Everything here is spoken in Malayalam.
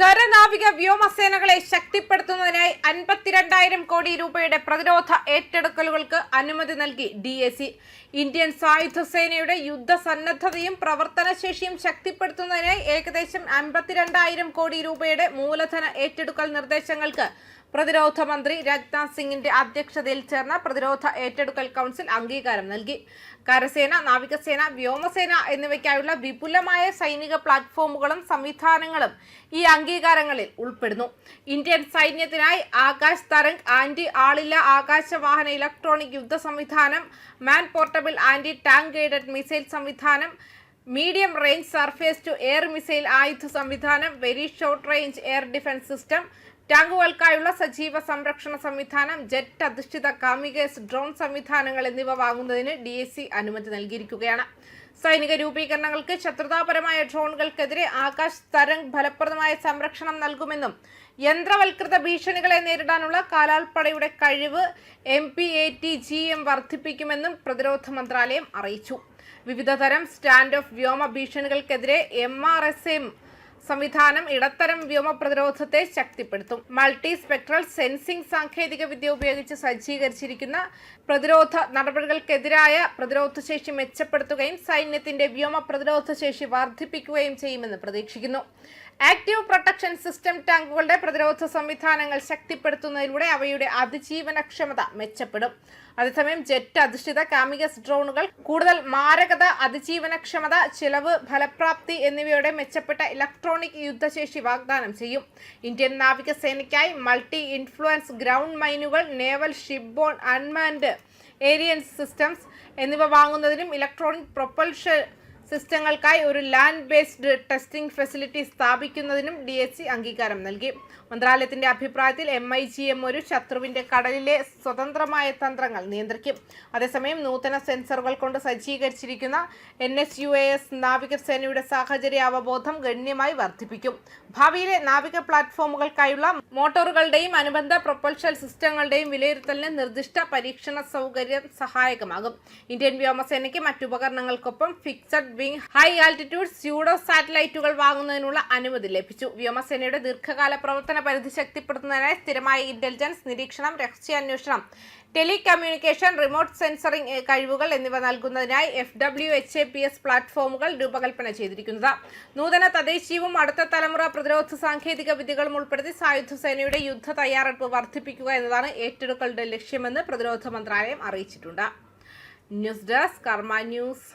കരനാവിക വ്യോമസേനകളെ ശക്തിപ്പെടുത്തുന്നതിനായി 52,000 കോടി രൂപയുടെ പ്രതിരോധ ഏറ്റെടുക്കലുകൾക്ക് അനുമതി നൽകി DAC. ഇന്ത്യൻ സായുധ സേനയുടെ യുദ്ധസന്നദ്ധതയും പ്രവർത്തനശേഷിയും ശക്തിപ്പെടുത്തുന്നതിനായി ഏകദേശം 52,000 കോടി രൂപയുടെ മൂലധന ഏറ്റെടുക്കൽ നിർദ്ദേശങ്ങൾക്ക് പ്രതിരോധ മന്ത്രി രാജ്നാഥ് സിംഗിന്റെ അധ്യക്ഷതയിൽ ചേർന്ന പ്രതിരോധ ഏറ്റെടുക്കൽ കൗൺസിൽ അംഗീകാരം നൽകി. കരസേന, നാവികസേന, വ്യോമസേന എന്നിവയ്ക്കായുള്ള വിപുലമായ സൈനിക പ്ലാറ്റ്ഫോമുകളും സംവിധാനങ്ങളും ഈ അംഗീകാരങ്ങളിൽ ഉൾപ്പെടുന്നു. ഇന്ത്യൻ സൈന്യത്തിനായി ആകാശ് തരംഗ് ആന്റി ആളില്ല ആകാശവാഹന ഇലക്ട്രോണിക് യുദ്ധ സംവിധാനം, man portable anti tank guided missile സംവിധാനം, medium range surface to air missile ആയുധ സംവിധാനം, very short range air defence system, ടാങ്കുകൾക്കായുള്ള സജീവ സംരക്ഷണ സംവിധാനം, ജെറ്റ് അധിഷ്ഠിത കാമികേസ് ഡ്രോൺ സംവിധാനങ്ങൾ എന്നിവ വാങ്ങുന്നതിന് DAC അനുമതി നൽകിയിരിക്കുകയാണ്. സൈനിക രൂപീകരണങ്ങൾക്ക് ശത്രുതാപരമായ ഡ്രോണുകൾക്കെതിരെ ആകാശ് തരംഗ് ഫലപ്രദമായ സംരക്ഷണം നൽകുമെന്നും യന്ത്രവൽകൃത ഭീഷണികളെ നേരിടാനുള്ള കാലാൾപ്പടയുടെ കഴിവ് MPATGM വർദ്ധിപ്പിക്കുമെന്നും പ്രതിരോധ മന്ത്രാലയം അറിയിച്ചു. വിവിധ തരം സ്റ്റാൻഡ് ഓഫ് വ്യോമ ഭീഷണികൾക്കെതിരെ MRSAM സംവിധാനം ഇടത്തരം വ്യോമ പ്രതിരോധത്തെ ശക്തിപ്പെടുത്തും. മൾട്ടി സ്പെക്ട്രൽ സെൻസിംഗ് സാങ്കേതിക വിദ്യ ഉപയോഗിച്ച് സജ്ജീകരിച്ചിരിക്കുന്ന പ്രതിരോധ നടപടികൾക്കെതിരായ പ്രതിരോധശേഷി മെച്ചപ്പെടുത്തുകയും സൈന്യത്തിന്റെ വ്യോമ പ്രതിരോധശേഷി വർദ്ധിപ്പിക്കുകയും ചെയ്യുമെന്ന് പ്രതീക്ഷിക്കുന്നു. ആക്റ്റീവ് പ്രൊട്ടക്ഷൻ സിസ്റ്റം ടാങ്കുകളുടെ പ്രതിരോധ സംവിധാനങ്ങൾ ശക്തിപ്പെടുത്തുന്നതിലൂടെ അവയുടെ അതിജീവനക്ഷമത മെച്ചപ്പെടും. അതേസമയം ജെറ്റ് അധിഷ്ഠിത കാമികസ് ഡ്രോണുകൾ കൂടുതൽ മാരകത, അതിജീവനക്ഷമത, ചിലവ്, ഫലപ്രാപ്തി എന്നിവയുടെ മെച്ചപ്പെട്ട ഇലക്ട്രോണിക് യുദ്ധശേഷി വാഗ്ദാനം ചെയ്യും. ഇന്ത്യൻ നാവികസേനയ്ക്കായി മൾട്ടി ഇൻഫ്ലുവൻസ് ഗ്രൗണ്ട് മൈനുകൾ, naval shipborne unmanned aerial systems എന്നിവ വാങ്ങുന്നതിനും ഇലക്ട്രോണിക് പ്രൊപ്പൽഷൻ സിസ്റ്റങ്ങൾക്കായി ഒരു ലാൻഡ് ബേസ്ഡ് ടെസ്റ്റിംഗ് ഫെസിലിറ്റി സ്ഥാപിക്കുന്നതിനും DAC അംഗീകാരം നൽകി. മന്ത്രാലയത്തിന്റെ അഭിപ്രായത്തിൽ MIGM ഒരു ശത്രുവിന്റെ കടലിലെ സ്വതന്ത്രമായ തന്ത്രങ്ങൾ നിയന്ത്രിക്കും. അതേസമയം നൂതന സെൻസറുകൾ കൊണ്ട് സജ്ജീകരിച്ചിരിക്കുന്ന NSUAS നാവികസേനയുടെ സാഹചര്യ അവബോധം ഗണ്യമായി വർദ്ധിപ്പിക്കും. ഭാവിയിലെ നാവിക പ്ലാറ്റ്ഫോമുകൾക്കായുള്ള മോട്ടോറുകളുടെയും അനുബന്ധ പ്രൊപ്പൽഷൻ സിസ്റ്റങ്ങളുടെയും വിലയിരുത്തലിന് നിർദ്ദിഷ്ട പരീക്ഷണ സൗകര്യം സഹായകമാകും. ഇന്ത്യൻ വ്യോമസേനയ്ക്ക് മറ്റുപകരണങ്ങൾക്കൊപ്പം fixed wing high altitude pseudo സാറ്റലൈറ്റുകൾ വാങ്ങുന്നതിനുള്ള അനുമതി ലഭിച്ചു. വ്യോമസേനയുടെ ദീർഘകാല പ്രവർത്തന പരിധി ശക്തിപ്പെടുത്തുന്നതിനായി സ്ഥിരമായ ഇന്റലിജൻസ്, നിരീക്ഷണം, രഹസ്യാന്വേഷണം, ടെലികമ്മ്യൂണിക്കേഷൻ, റിമോട്ട് സെൻസറിംഗ് കഴിവുകൾ എന്നിവ നൽകുന്നതിനായി FWHAPS പ്ലാറ്റ്ഫോമുകൾ രൂപകൽപ്പന ചെയ്തിരിക്കുന്നത്. നൂതന തദ്ദേശീയവും അടുത്ത തലമുറ പ്രതിരോധ സാങ്കേതിക വിദ്യകളും ഉൾപ്പെടുത്തി സായുധ സേനയുടെ യുദ്ധ തയ്യാറെടുപ്പ് വർദ്ധിപ്പിക്കുക എന്നതാണ് ഏറ്റെടുക്കലുടെ ലക്ഷ്യമെന്ന് പ്രതിരോധ മന്ത്രാലയം അറിയിച്ചിട്ടുണ്ട്. ന്യൂസ് ഡെസ്ക് കർമ്മ ന്യൂസ്.